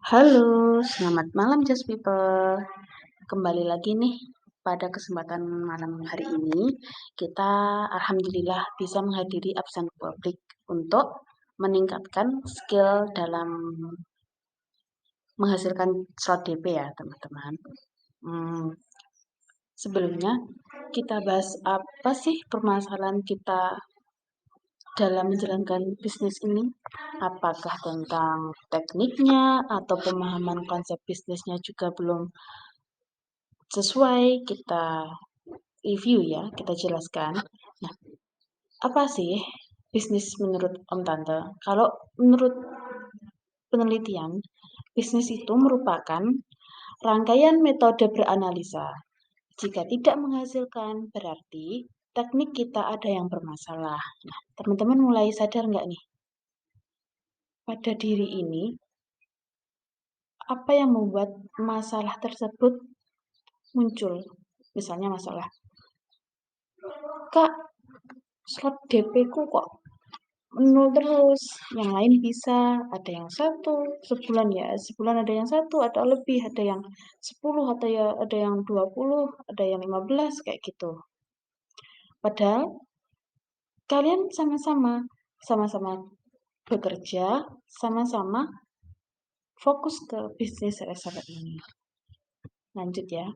Halo, selamat malam Just People. Kembali lagi nih pada kesempatan malam hari ini, kita alhamdulillah bisa menghadiri absen publik untuk meningkatkan skill dalam menghasilkan slot DP ya teman-teman. Hmm, Sebelumnya kita bahas apa sih permasalahan kita dalam menjalankan bisnis ini? Apakah tentang tekniknya atau pemahaman konsep bisnisnya juga belum sesuai, kita review ya, kita jelaskan. Nah, apa sih bisnis menurut Om Tante? Kalau menurut penelitian, bisnis itu merupakan rangkaian metode beranalisa. Jika tidak menghasilkan, berarti teknik kita ada yang bermasalah. Nah, teman-teman mulai sadar nggak nih, pada diri ini, apa yang membuat masalah tersebut muncul? Misalnya masalah, Kak, slot DP ku kok nol terus, yang lain bisa, ada yang satu, sebulan ya, sebulan ada yang satu, atau lebih, ada yang 10, atau ya ada yang 20, ada yang 15, kayak gitu. Padahal kalian sama-sama bekerja, sama-sama fokus ke bisnis reseller ini. Lanjut ya.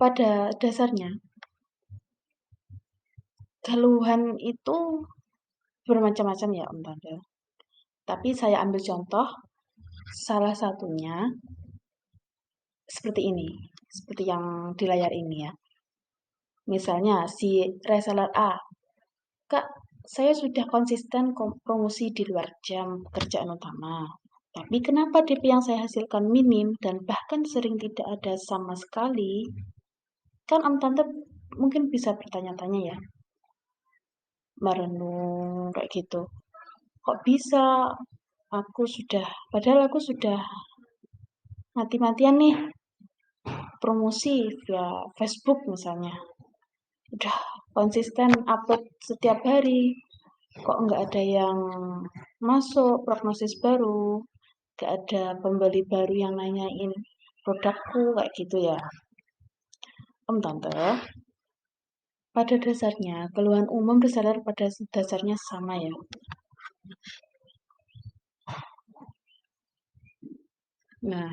Pada dasarnya, keluhan itu bermacam-macam ya Om Tante. Tapi saya ambil contoh, salah satunya seperti ini, seperti yang di layar ini ya. Misalnya si reseller A, Kak, saya sudah konsisten promosi di luar jam pekerjaan utama. Tapi kenapa DP yang saya hasilkan minim dan bahkan sering tidak ada sama sekali? Kan Om Tante mungkin bisa bertanya-tanya ya, merenung kayak gitu. Kok bisa? Padahal aku sudah mati-matian nih promosi via Facebook misalnya. Udah konsisten upload setiap hari, kok nggak ada yang masuk prognosis baru, nggak ada pembeli baru yang nanyain produkku kayak gitu ya. Om Tante, pada dasarnya keluhan umum reseller pada dasarnya sama ya. Nah,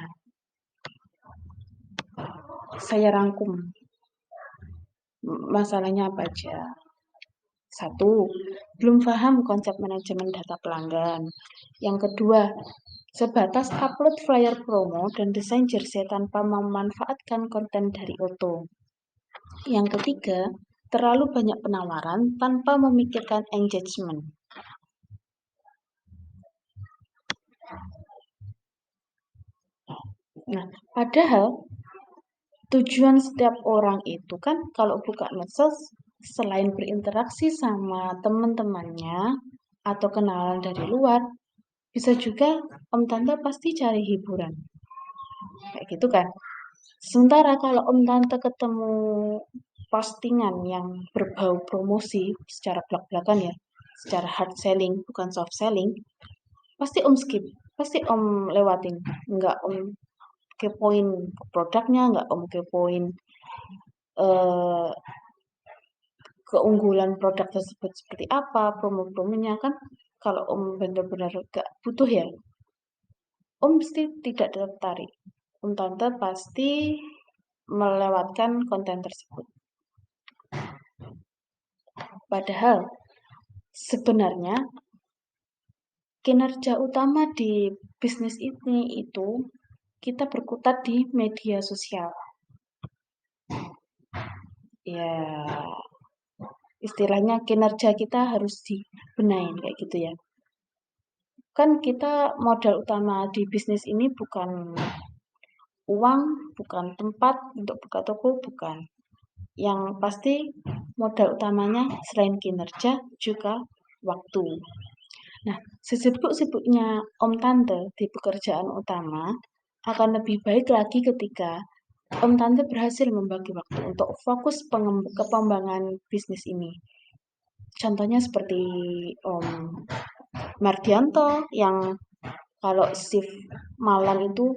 saya rangkum masalahnya apa aja. Satu, belum paham konsep manajemen data pelanggan. Yang kedua, sebatas upload flyer promo dan desain jersey tanpa memanfaatkan konten dari Oto. Yang ketiga, terlalu banyak penawaran tanpa memikirkan engagement. Nah, padahal tujuan setiap orang itu kan kalau buka medsos selain berinteraksi sama teman-temannya atau kenalan dari luar, bisa juga Om Tante pasti cari hiburan. Kayak gitu kan. Sementara kalau Om Tante ketemu postingan yang berbau promosi secara belak-belakan ya, secara hard selling bukan soft selling, pasti Om skip, pasti Om lewatin, nggak Om kepoin produknya, nggak Om kepoin eh, keunggulan produk tersebut seperti apa, promo-promonya kan. Kalau Om benar-benar gak butuh ya, Om pasti tidak tertarik. Om Tante pasti melewatkan konten tersebut. Padahal sebenarnya kinerja utama di bisnis ini itu kita berkutat di media sosial. Ya, istilahnya kinerja kita harus dibenahin kayak gitu ya. Kan kita modal utama di bisnis ini bukan uang, bukan tempat untuk buka toko, bukan. Yang pasti modal utamanya selain kinerja juga waktu. Nah, sesibuk-sibuknya Om Tante di pekerjaan utama akan lebih baik lagi ketika Om Tante berhasil membagi waktu untuk fokus pengembangan bisnis ini. Contohnya seperti Om Mardianto yang Kalau shift malam itu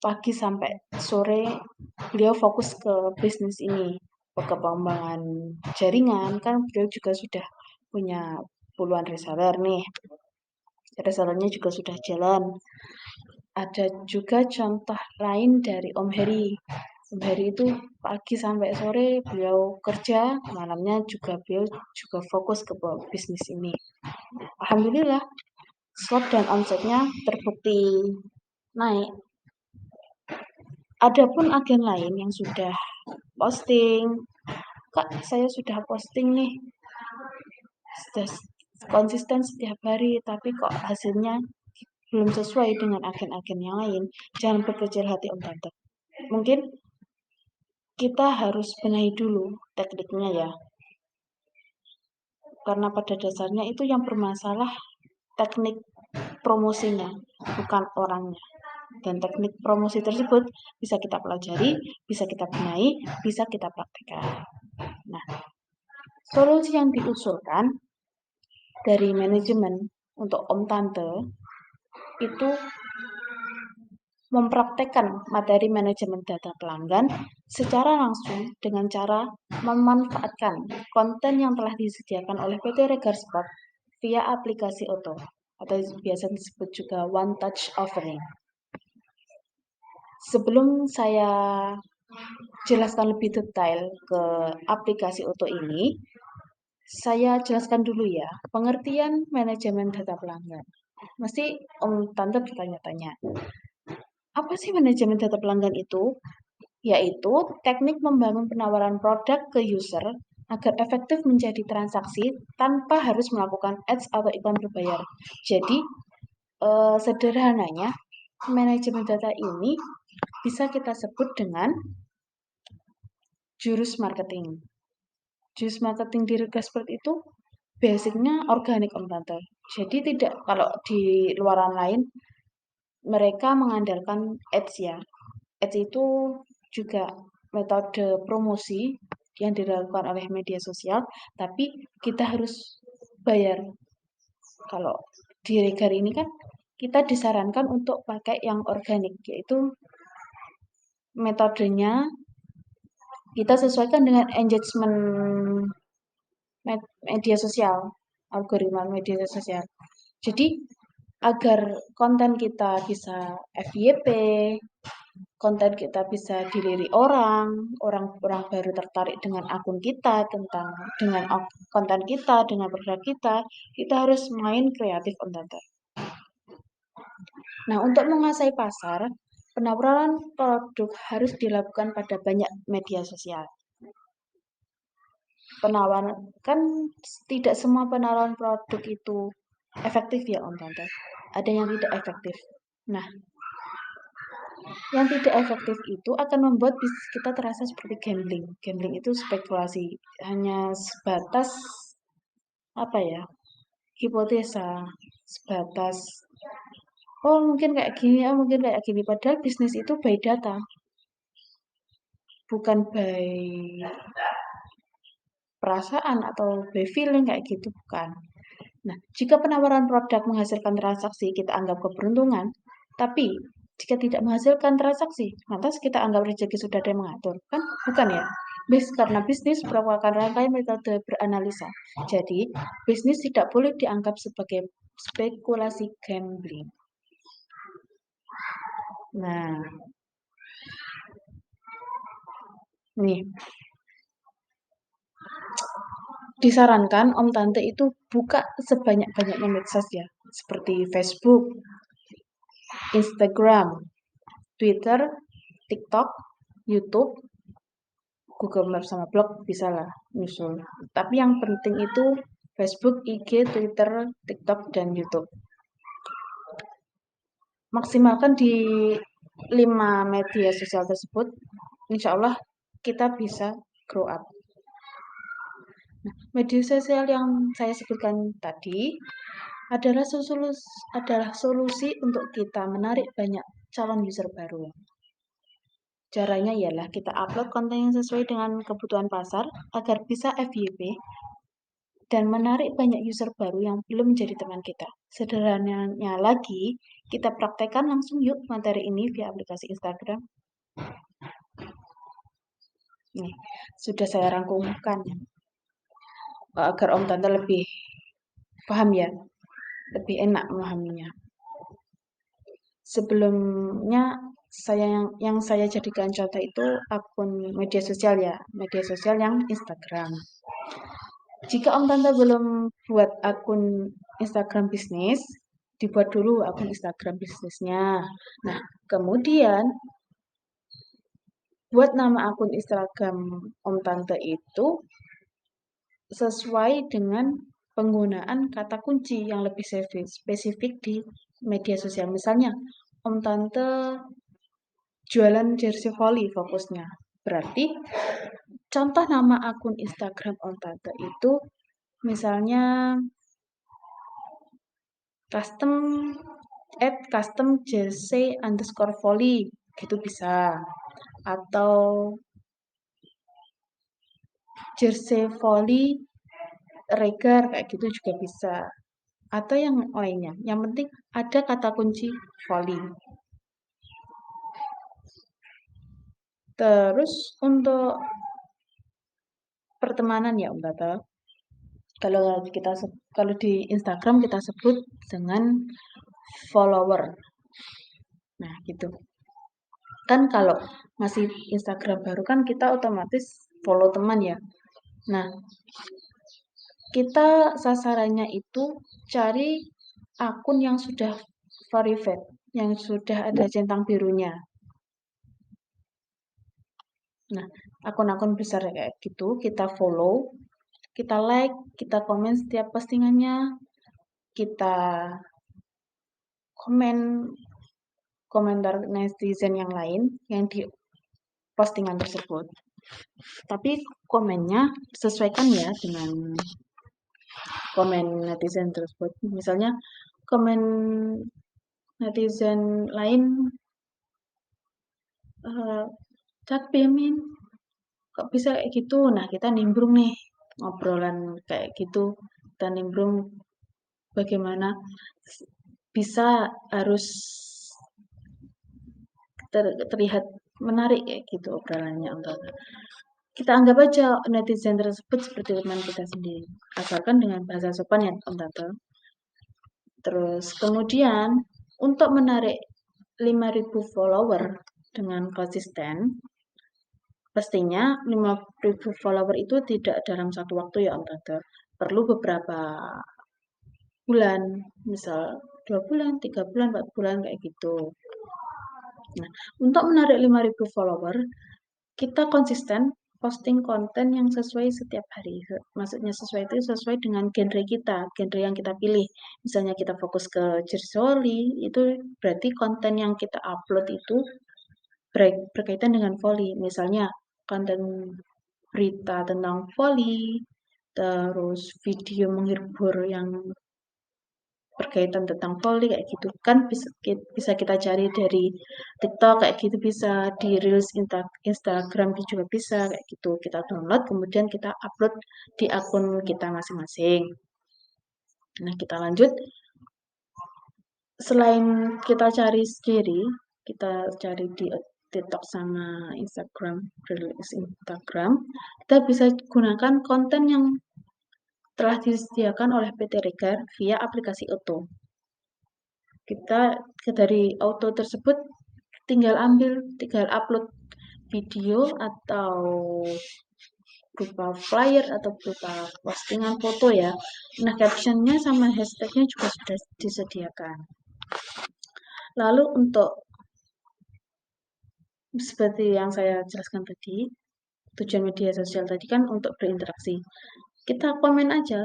pagi sampai sore beliau fokus ke bisnis ini, ke pengembangan jaringan, kan beliau juga sudah punya puluhan reseller nih. Resellernya juga sudah jalan. Ada juga contoh lain dari Om Heri. Om Heri itu pagi sampai sore beliau kerja, malamnya juga beliau juga fokus ke bisnis ini. Alhamdulillah, slot dan omsetnya terbukti naik. Adapun agen lain yang sudah posting, Kak, saya sudah posting nih, sudah konsisten setiap hari, tapi kok hasilnya belum sesuai dengan agen-agen yang lain. Jangan berkecil hati, Om Tante. Mungkin kita harus benahi dulu tekniknya ya. Karena pada dasarnya itu yang bermasalah teknik promosinya, bukan orangnya. Dan teknik promosi tersebut bisa kita pelajari, bisa kita benahi, bisa kita praktekkan. Nah, solusi yang diusulkan dari manajemen untuk Om Tante itu mempraktekkan materi manajemen data pelanggan secara langsung dengan cara memanfaatkan konten yang telah disediakan oleh PT Regar Sport via aplikasi Oto atau biasa disebut juga One Touch Offering. Sebelum saya jelaskan lebih detail ke aplikasi Oto ini, saya jelaskan dulu ya pengertian manajemen data pelanggan. Mesti Om Tante bertanya-tanya, apa sih manajemen data pelanggan itu? Yaitu teknik membangun penawaran produk ke user agar efektif menjadi transaksi tanpa harus melakukan ads atau iklan berbayar. Jadi, sederhananya, manajemen data ini bisa kita sebut dengan jurus marketing. Jurus marketing di Regasperт itu basicnya organik, Om Tante. Jadi tidak, kalau di luaran lain mereka mengandalkan ads ya. Ads itu juga metode promosi yang dilakukan oleh media sosial, tapi kita harus bayar. Kalau di Regar ini kan kita disarankan untuk pakai yang organik, yaitu metodenya kita sesuaikan dengan engagement media sosial, algoritma media sosial. Jadi agar konten kita bisa FYP, konten kita bisa dilirik orang baru tertarik dengan akun kita, dengan konten kita, dengan produk kita harus main kreatif konten. Nah, untuk menguasai pasar, penawaran produk harus dilakukan pada banyak media sosial. Penawaran kan tidak semua penawaran produk itu efektif ya, Om Tante. Ada yang tidak efektif. Nah, yang tidak efektif itu akan membuat bisnis kita terasa seperti gambling. Gambling itu spekulasi, hanya sebatas apa ya? Hipotesa, sebatas oh mungkin kayak gini, oh mungkin kayak gini. Padahal bisnis itu by data, bukan by perasaan atau by feeling kayak gitu, bukan. Nah, jika penawaran produk menghasilkan transaksi, kita anggap keberuntungan. Tapi, jika tidak menghasilkan transaksi, lantas kita anggap rezeki sudah ada yang mengatur. Kan? Bukan ya? Karena bisnis merupakan rangkaian metode beranalisa. Jadi, bisnis tidak boleh dianggap sebagai spekulasi gambling. Nah, nih, disarankan Om Tante itu buka sebanyak-banyaknya medsos ya, seperti Facebook, Instagram, Twitter, TikTok, YouTube, Google Maps sama blog bisa lah nyusul. Tapi yang penting itu Facebook, IG, Twitter, TikTok, dan YouTube. Maksimalkan di 5 media sosial tersebut, insya Allah kita bisa grow up. Nah, media sosial yang saya sebutkan tadi adalah solusi untuk kita menarik banyak calon user baru. Caranya ialah kita upload konten yang sesuai dengan kebutuhan pasar agar bisa FYP dan menarik banyak user baru yang belum menjadi teman kita. Sederhananya lagi, kita praktekkan langsung yuk materi ini via aplikasi Instagram. Nih, sudah saya rangkumkan agar Om Tante lebih paham ya, lebih enak memahaminya. Sebelumnya yang saya jadikan contoh itu akun media sosial ya, media sosial yang Instagram. Jika Om Tante belum buat akun Instagram bisnis, dibuat dulu akun Instagram bisnisnya. Nah, kemudian buat nama akun Instagram Om Tante itu sesuai dengan penggunaan kata kunci yang lebih spesifik di media sosial. Misalnya, Om Tante jualan jersey volley fokusnya. Berarti contoh nama akun Instagram Om Tante itu misalnya custom jersey underscore volley gitu bisa, atau jersey volley regar kayak gitu juga bisa, atau yang lainnya. Yang penting ada kata kunci volley. Terus untuk pertemanan ya Om Tata, kalau di Instagram kita sebut dengan follower. Nah, gitu. Kan kalau masih Instagram baru kan kita otomatis follow teman ya. Nah, kita sasarannya itu cari akun yang sudah verified, yang sudah ada centang birunya. Nah, akun-akun besar kayak gitu kita follow, kita like, kita komen setiap postingannya, kita komen komentar netizen yang lain yang di postingan tersebut. Tapi komennya sesuaikan ya dengan komen netizen tersebut. Misalnya komen netizen lain, Cak Pimin, kok bisa kayak gitu? Nah, kita nimbrung nih ngobrolan kayak gitu. Kita nimbrung bagaimana bisa harus terlihat menarik kayak gitu obrolannya untuk kita anggap aja netizen tersebut seperti teman kita sendiri, asalkan dengan bahasa sopan ya Om Tante. Terus kemudian untuk menarik 5.000 follower dengan konsisten, pastinya 5.000 follower itu tidak dalam satu waktu ya Om Tante. Perlu beberapa bulan, misal 2 bulan, 3 bulan, 4 bulan kayak gitu. Nah, untuk menarik 5.000 follower, kita konsisten posting konten yang sesuai setiap hari. Maksudnya sesuai itu sesuai dengan genre kita, genre yang kita pilih. Misalnya kita fokus ke jersey, itu berarti konten yang kita upload itu berkaitan dengan volley. Misalnya konten berita tentang volley, terus video menghibur yang berkaitan tentang volley kayak gitu kan bisa kita cari dari TikTok kayak gitu, bisa di Reels Instagram juga bisa kayak gitu, kita download kemudian kita upload di akun kita masing-masing. Nah, kita lanjut, selain kita cari sendiri, kita cari di TikTok sama Instagram, Reels Instagram, kita bisa gunakan konten yang telah disediakan oleh PT Regar via aplikasi Auto. Kita dari auto tersebut tinggal upload video atau berupa flyer atau berupa postingan foto ya. Nah, captionnya sama hashtagnya juga sudah disediakan. Lalu untuk seperti yang saya jelaskan tadi, tujuan media sosial tadi kan untuk berinteraksi. Kita komen aja,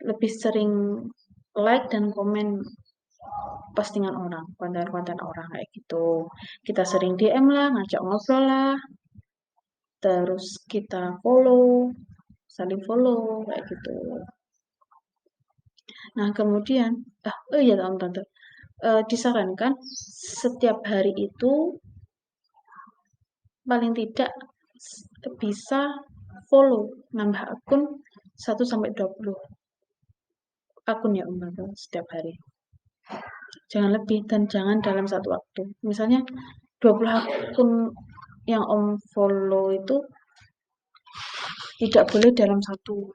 lebih sering like dan komen postingan orang, konten-konten orang kayak gitu. Kita sering DM lah, ngajak ngobrol lah, terus kita saling follow kayak gitu. Nah, kemudian, oh iya Tante, disarankan setiap hari itu paling tidak bisa follow, nambah akun 1-20. akun ya Om Tante setiap hari. Jangan lebih dan jangan dalam satu waktu. Misalnya 20 akun yang Om follow itu tidak boleh dalam satu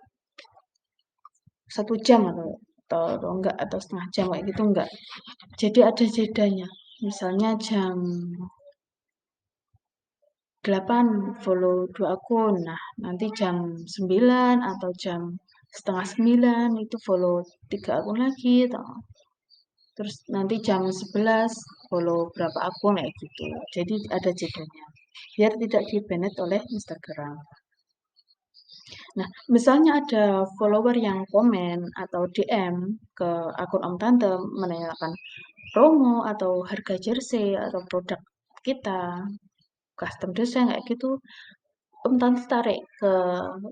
jam atau enggak atau setengah jam kayak gitu enggak. Jadi ada jedanya. Misalnya jam 8 follow 2 akun. Nah, nanti jam 9 atau jam setengah 9 itu follow 3 akun lagi. Terus nanti jam 11 follow berapa akun kayak gitu. Jadi ada jedanya. Biar tidak di-banned oleh Instagram. Nah, misalnya ada follower yang komen atau DM ke akun Om Tante menanyakan promo atau harga jersey atau produk kita, custom design kayak gitu, Om Tante tarik ke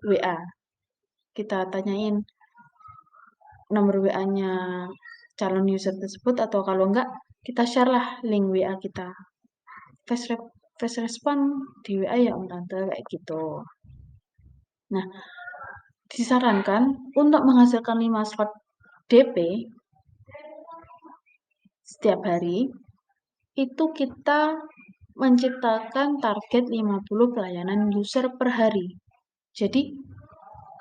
WA. Kita tanyain nomor WA-nya calon user tersebut atau kalau enggak kita share lah link WA kita. Fast respon di WA ya Om Tante kayak gitu. Nah, disarankan untuk menghasilkan 5 slot DP setiap hari itu kita menciptakan target 50 pelayanan user per hari. Jadi,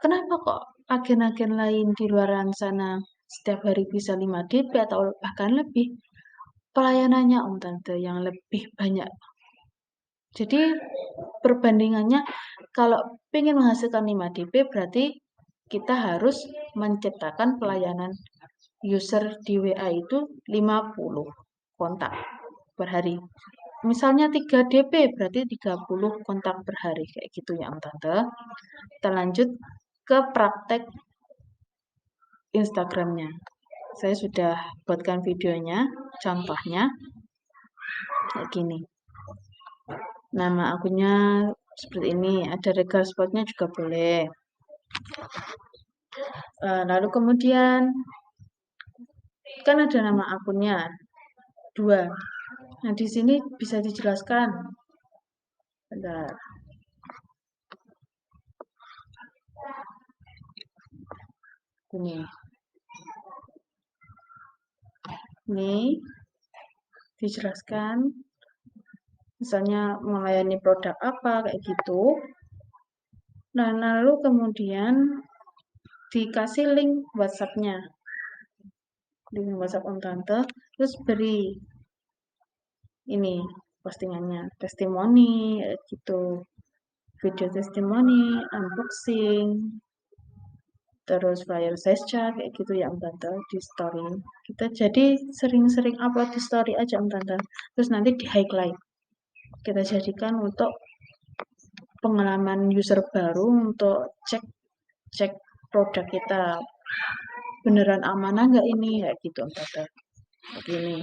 kenapa kok agen-agen lain di luar sana setiap hari bisa 5 DP atau bahkan lebih? Pelayanannya Om Tante yang lebih banyak. Jadi, perbandingannya kalau ingin menghasilkan 5 DP berarti kita harus menciptakan pelayanan user di WA itu 50 kontak per hari. Misalnya 3 DP berarti 30 kontak per hari kayak gitu ya Om Tante. Kita lanjut ke praktek Instagramnya. Saya sudah buatkan videonya, contohnya kayak gini. Nama akunnya seperti ini, ada regal spotnya juga boleh. Lalu kemudian kan ada nama akunnya 2. Nah di sini bisa dijelaskan. Bentar. Ini dijelaskan misalnya melayani produk apa kayak gitu. Nah, lalu kemudian dikasih link WhatsApp-nya. Link WhatsApp Om Tante, terus beri ini postingannya, testimoni kayak gitu. Video testimoni, unboxing, terus flyer size chart kayak gitu ya Om Tante di story. Kita jadi sering-sering upload di story aja Om Tante. Terus nanti di highlight. Kita jadikan untuk pengalaman user baru untuk cek produk kita beneran amanah nggak ini kayak gitu Om Tante. Begini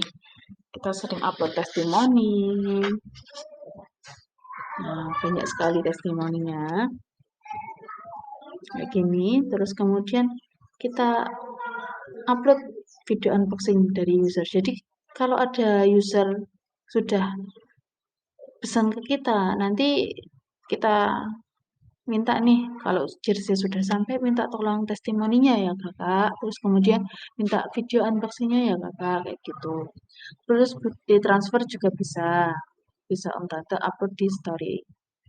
kita sering upload testimoni. Nah, banyak sekali testimoninya kayak gini. Terus kemudian kita upload video unboxing dari user. Jadi kalau ada user sudah pesan ke kita, nanti kita minta nih kalau jersey sudah sampai minta tolong testimoninya ya kakak, terus kemudian minta video unboxingnya ya kakak kayak gitu. Terus di transfer juga bisa Om Tante upload di story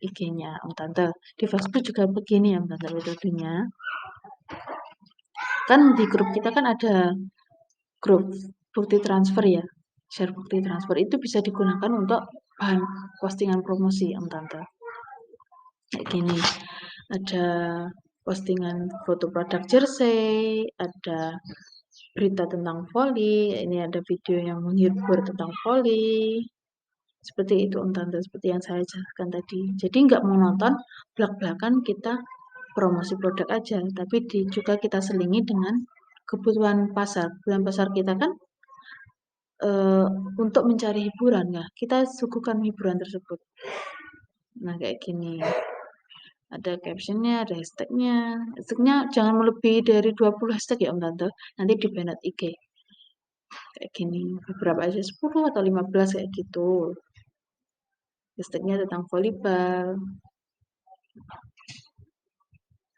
IG-nya Om Tante. Di Facebook juga begini ya Om Tante metodenya. Kan di grup kita kan ada grup bukti transfer ya, share bukti transfer itu bisa digunakan untuk bahan postingan promosi Om Tante. Kayak gini, ada postingan foto produk jersey, ada berita tentang voli, ini ada video yang menghibur tentang voli. Seperti itu Om Tante, seperti yang saya jelaskan tadi. Jadi nggak monoton, belak-belakan kita promosi produk aja, tapi juga kita selingi dengan kebutuhan pasar. Kebutuhan pasar kita kan untuk mencari hiburan ya, kita suguhkan hiburan tersebut. Nah kayak gini. Ada captionnya, ada hashtagnya. Hashtagnya jangan melebihi dari 20 hashtag ya Om Tante. Nanti di banned IG. Kayak gini. Beberapa aja 10 atau 15 kayak gitu. Hashtagnya tentang volleyball.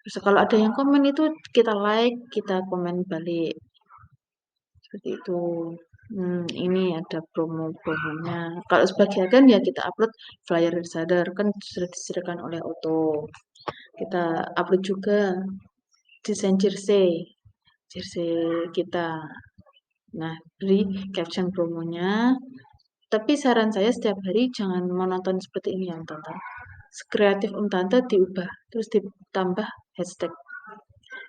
Terus kalau ada yang komen itu kita like, kita komen balik. seperti itu. Ini ada promo-promonya. Kalau sebagian kan ya kita upload flyer reseller kan sudah disediakan oleh Otto. Kita upload juga desain jersey kita. Nah, beri caption promonya. Tapi saran saya setiap hari jangan menonton seperti ini ya, Om Tante. Kreatif Om Tante diubah, terus ditambah hashtag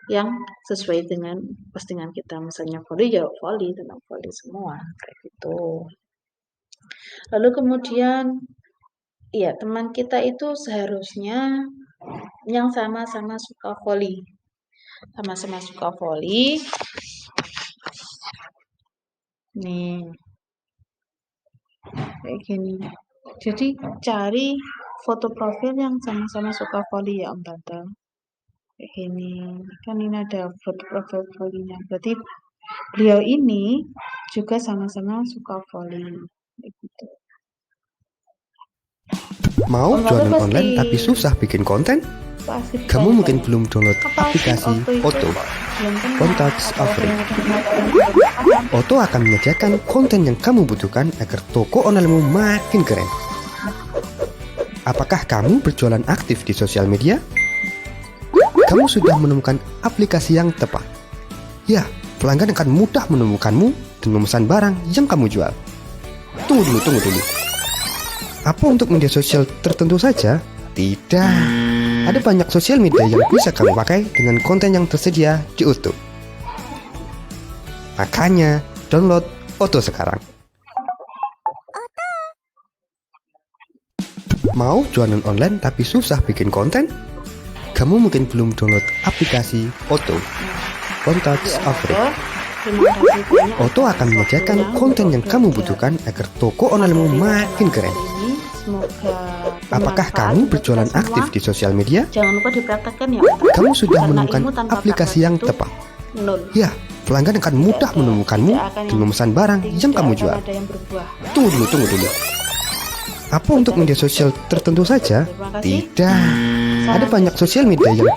yang sesuai dengan postingan kita. Misalnya volley ya volley, tentang volley semua, kayak gitu. Lalu kemudian, ya teman kita itu seharusnya yang sama-sama suka volley. Sama-sama suka volley. Nih, kayak gini. Jadi cari foto profil yang sama-sama suka volley ya Om Tante. Kayak gini. Kan ini ada foto profil volley-nya. Berarti beliau ini juga sama-sama suka volley. Kayak gitu. Mau Om Tante jualan pasti online tapi susah bikin konten? pasti Kamu mungkin tanya-tanya. belum download Apa sih aplikasi Otto itu Otto. kok belum kenal? Contacts Apa Offering. orang Otto akan menyediakan konten yang kamu butuhkan agar toko onlinemu makin keren. Apakah kamu berjualan aktif di sosial media? Kamu sudah menemukan aplikasi yang tepat. Ya, pelanggan akan mudah menemukanmu dan memesan barang yang kamu jual. Tunggu dulu. Apa untuk media sosial tertentu saja? Tidak. Ada banyak sosial media yang bisa kamu pakai dengan konten yang tersedia di Otto. Makanya, download Otto sekarang. Mau jualan online tapi susah bikin konten? Kamu mungkin belum download aplikasi Otto. Contacts Offering. Otto akan menyediakan konten yang kamu butuhkan agar toko onlinemu makin keren. Apakah kamu berjualan aktif di sosial media? Jangan lupa dipraktekkan ya. Om Tante. Kamu sudah Karena menemukan ilmu tanpa aplikasi yang praktek itu tepat. nol. Ya, pelanggan akan mudah menemukanmu dan memesan barang yang kamu jual. Ada yang berbuah. Tunggu dulu. Apa untuk media sosial tertentu saja? Terima kasih. Tidak. Ada banyak sosial media yang